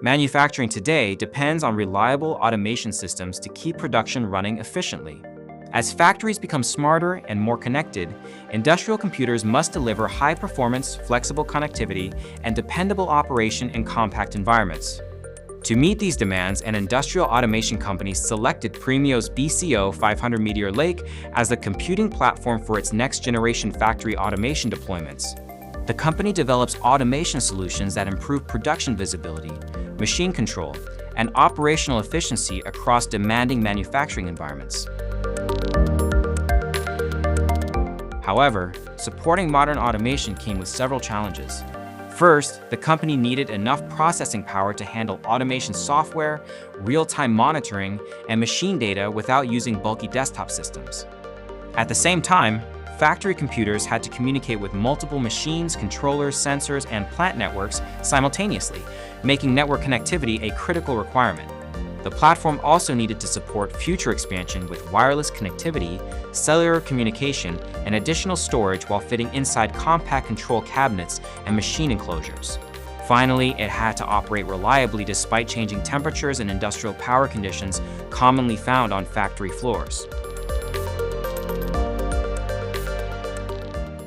Manufacturing today depends on reliable automation systems to keep production running efficiently. As factories become smarter and more connected, industrial computers must deliver high-performance, flexible connectivity and dependable operation in compact environments. To meet these demands, an industrial automation company selected Premio's BCO 500 Meteor Lake as the computing platform for its next-generation factory automation deployments. The company develops automation solutions that improve production visibility, machine control, and operational efficiency across demanding manufacturing environments. However, supporting modern automation came with several challenges. First, the company needed enough processing power to handle automation software, real-time monitoring, and machine data without using bulky desktop systems. At the same time, factory computers had to communicate with multiple machines, controllers, sensors, and plant networks simultaneously, making network connectivity a critical requirement. The platform also needed to support future expansion with wireless connectivity, cellular communication, and additional storage while fitting inside compact control cabinets and machine enclosures. Finally, it had to operate reliably despite changing temperatures and industrial power conditions commonly found on factory floors.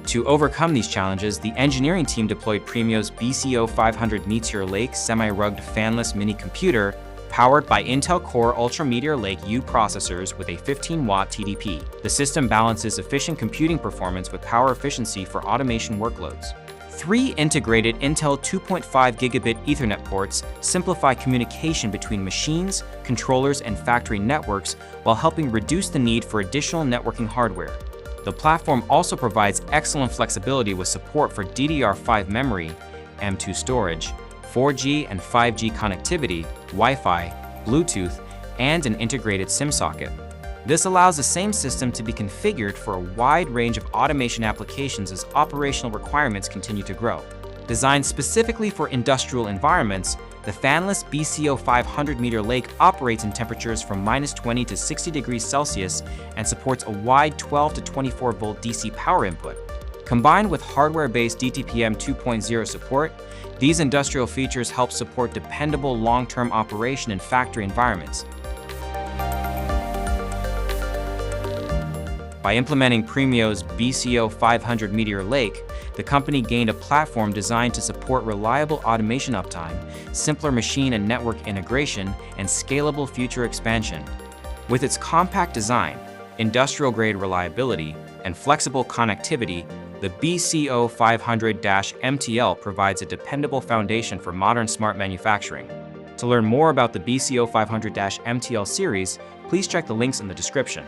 To overcome these challenges, the engineering team deployed Premio's BCO 500 Meteor Lake semi-rugged fanless mini computer powered by Intel Core Ultra Meteor Lake U processors with a 15-watt TDP. The system balances efficient computing performance with power efficiency for automation workloads. 3 integrated Intel 2.5 gigabit Ethernet ports simplify communication between machines, controllers, and factory networks while helping reduce the need for additional networking hardware. The platform also provides excellent flexibility with support for DDR5 memory, M2 storage, 4G and 5G connectivity, Wi-Fi, Bluetooth, and an integrated SIM socket. This allows the same system to be configured for a wide range of automation applications as operational requirements continue to grow. Designed specifically for industrial environments, the fanless BCO 500 Meteor Lake operates in temperatures from -20 to 60 degrees Celsius and supports a wide 12 to 24 volt DC power input. Combined with hardware-based DTPM 2.0 support, these industrial features help support dependable long-term operation in factory environments. By implementing Premio's BCO 500 Meteor Lake, the company gained a platform designed to support reliable automation uptime, simpler machine and network integration, and scalable future expansion. With its compact design, industrial-grade reliability, and flexible connectivity, the BCO 500-MTL provides a dependable foundation for modern smart manufacturing. To learn more about the BCO 500-MTL series, please check the links in the description.